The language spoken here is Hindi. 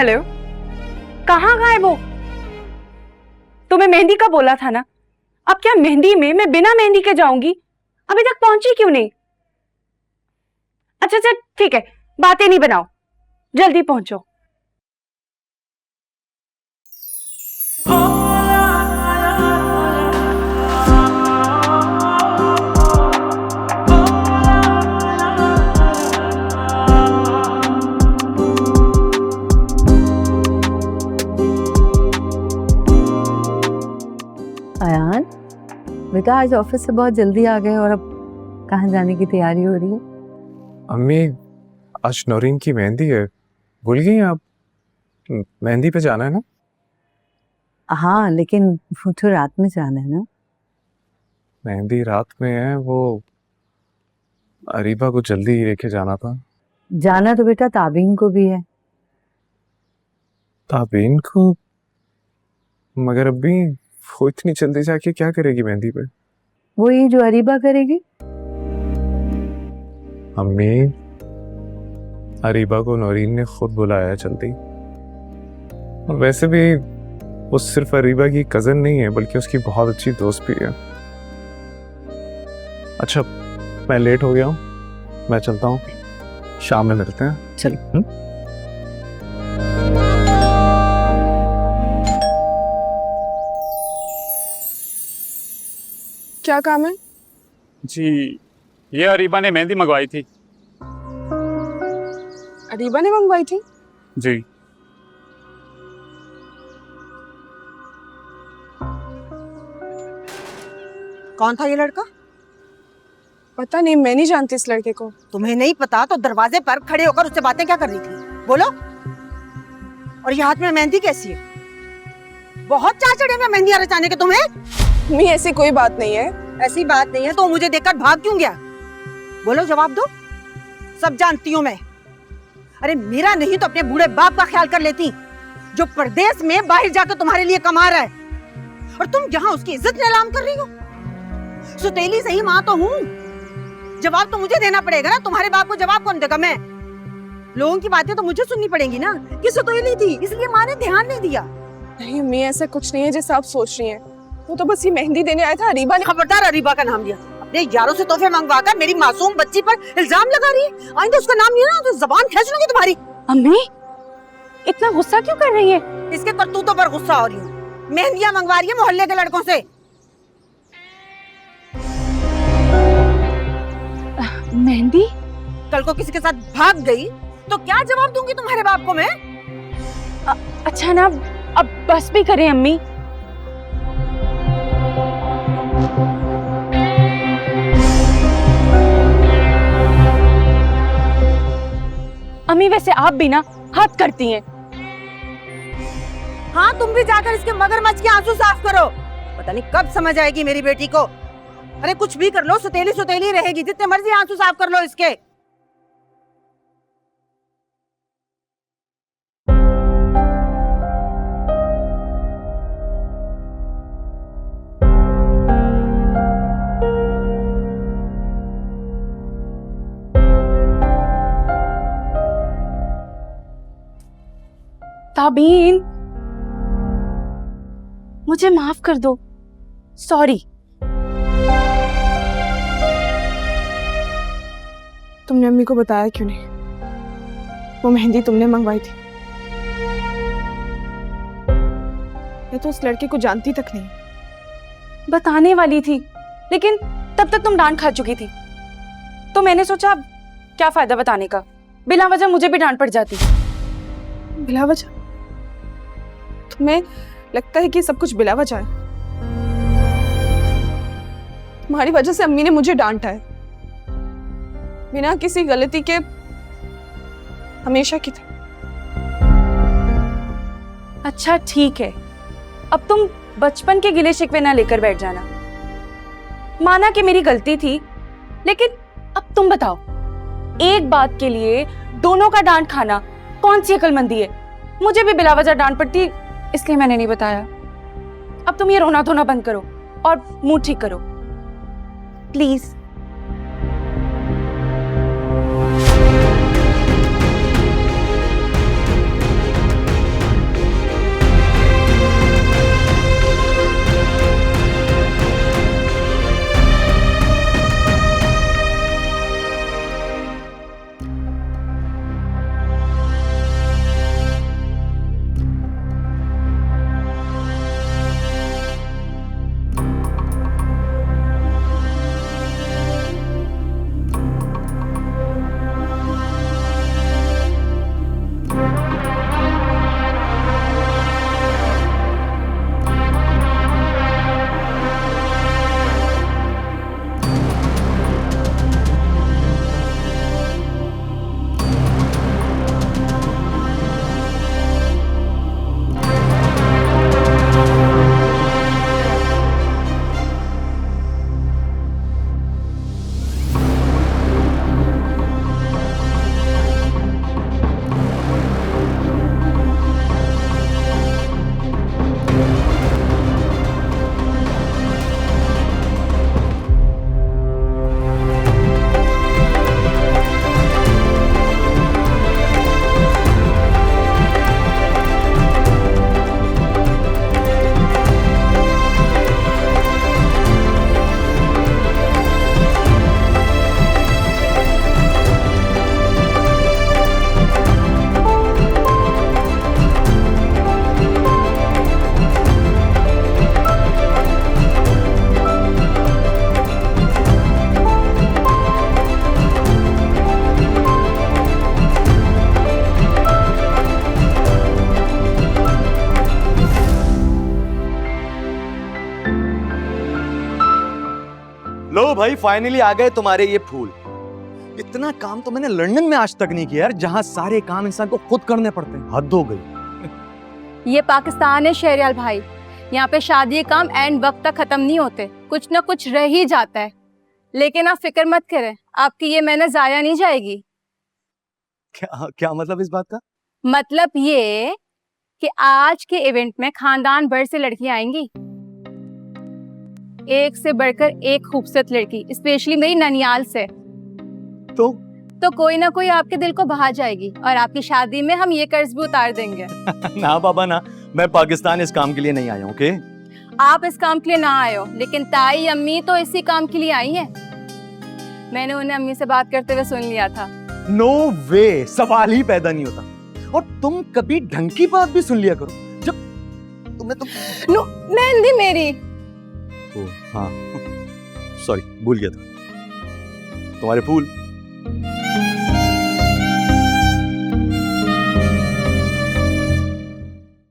हेलो, कहाँ गायब हो? तुम्हें मेहंदी का बोला था ना। अब क्या मेहंदी में मैं बिना मेहंदी के जाऊंगी? अभी तक पहुंची क्यों नहीं? अच्छा अच्छा ठीक है, बातें नहीं बनाओ, जल्दी पहुंचो। अयान बेटा, आज ऑफिस से बहुत जल्दी आ गए और अब कहाँ जाने की तैयारी हो रही है? अम्मी, आज नौरीन की मेहंदी है, भूल गई आप? मेहंदी पे जाना है ना? हाँ, लेकिन वो तो रात में जाना है ना। मेहंदी रात में है, वो अरीबा को जल्दी ही लेके जाना था। जाना तो बेटा ताबीन को भी है। ताबीन को? मगर अभी वो इतनी जल्दी जाके क्या करेगी मेहंदी पे? वो ही जो अरीबा करेगी। अम्मी, अरीबा को नौरीन ने खुद बुलाया है जल्दी। और वैसे भी वो सिर्फ अरीबा की कजन नहीं है, बल्कि उसकी बहुत अच्छी दोस्त भी है। अच्छा, मैं लेट हो गया हूँ, मैं चलता हूँ, शाम में मिलते हैं। चलो। क्या काम है? जी, ये अरीबा ने मेहंदी मंगवाई थी। अरीबा ने मंगवाई थी? जी। कौन था ये लड़का? पता नहीं, मैं नहीं जानती इस लड़के को। तुम्हें नहीं पता तो दरवाजे पर खड़े होकर उससे बातें क्या कर रही थी? बोलो। और ये हाथ में मेहंदी कैसी है? बहुत चार चढ़े में मेहंदी रचाने के तुम्हें। मम्मी, ऐसी कोई बात नहीं है। ऐसी बात नहीं है तो मुझे देखकर भाग क्यों गया? बोलो, जवाब दो। सब जानती हूँ मैं। अरे मेरा नहीं तो अपने बूढ़े बाप का ख्याल कर लेती, जो परदेश में बाहर जाकर तुम्हारे लिए कमा रहा है, और तुम यहाँ उसकी इज्जत नीलाम कर रही हो। सुतेली सही माँ तो हूँ, जवाब तो मुझे देना पड़ेगा ना। तुम्हारे बाप को जवाब कौन देगा? मैं। लोगों की बातें तो मुझे सुननी पड़ेंगी ना कि सुतेली थी इसलिए माँ ने ध्यान नहीं दिया। नहीं मम्मी, ऐसा कुछ नहीं है जैसा आप सोच रही हैं। वो तो बस ये मेहंदी देने आया था। अरीबा ने। खबरदार, अरीबा का नाम लिया। अपने यारों से तोहफे मंगवाकर मेरी मासूम बच्ची पर इल्जाम लगा रही है। आइंदा उसका नाम लिया ना तो जबान खींच लूंगी तुम्हारी। अम्मी, इतना गुस्सा क्यों कर रही है? इसके करतूतों पर गुस्सा हो रही हूँ। मेहंदियां मंगवा रही है मोहल्ले के लड़कों से। मेहंदी? कल को किसी के साथ भाग गई तो क्या जवाब दूंगी तुम्हारे बाप को मैं? अच्छा ना, अब बस भी करें अम्मी। अम्मी, वैसे आप भी ना हद करती हैं। हाँ, तुम भी जाकर इसके मगरमच्छ के आंसू साफ करो। पता नहीं कब समझ आएगी मेरी बेटी को। अरे कुछ भी कर लो, सुतेली सुतेली रहेगी। जितने मर्जी आंसू साफ कर लो इसके। ताबीन, मुझे माफ कर दो, सॉरी। तुमने अम्मी को बताया क्यों नहीं? वो मेहंदी तुमने मंगवाई थी। मैं तो उस लड़के को जानती तक नहीं। बताने वाली थी, लेकिन तब तक तुम डांट खा चुकी थी, तो मैंने सोचा क्या फायदा बताने का, बिना वजह मुझे भी डांट पड़ जाती। बिला वजह? तुम्हें लगता है कि सब कुछ बिला वजह है? तुम्हारी वजह से अम्मी ने मुझे डांटा है, बिना किसी गलती के, हमेशा की तरह। अच्छा ठीक है, अब तुम बचपन के गिले शिकवे ना लेकर बैठ जाना। माना कि मेरी गलती थी, लेकिन अब तुम बताओ, एक बात के लिए दोनों का डांट खाना कौन सी अक्लमंदी है? मुझे भी बिला वजह डांट पड़ती, इसलिए मैंने नहीं बताया। अब तुम ये रोना धोना बंद करो और मूड ठीक करो, प्लीज। लो भाई, फाइनली आ गए तुम्हारे ये फूल। इतना काम तो मैंने लंदन में आज तक नहीं किया यार, जहां सारे काम इंसान को खुद करने पड़ते हैं। हद हो गई। ये पाकिस्तान है शहरयार भाई, यहाँ पे शादी के काम एंड वक्त तक खत्म नहीं होते, कुछ ना कुछ रह ही जाता है। लेकिन आप फिक्र मत करें, आपकी ये मेहनत जाया नहीं जाएगी। क्या क्या मतलब इस बात का? मतलब ये कि आज के इवेंट में खानदान भर से लड़कियां आएंगी, एक से बढ़कर एक खूबसूरत लड़की, स्पेशली मेरी ननियाल से। तो कोई ना कोई आपके दिल को भा जाएगी और आपकी शादी में हम ये कर्ज भी उतार देंगे। ना बाबा ना, मैं पाकिस्तान इस काम के लिए नहीं आया हूँ। ओके, आप इस काम के लिए ना आए हो, लेकिन ताई अम्मी तो इसी काम के लिए आई हैं। मैंने उन्हें अम्मी से बात करते हुए सुन लिया था। नो वे, सवाल ही पैदा नहीं होता। और तुम कभी ढंग की बात भी सुन लिया करो। जब तुमने नो, मेहंदी मेरी। हाँ, सॉरी, भूल गया था। तुम्हारे फूल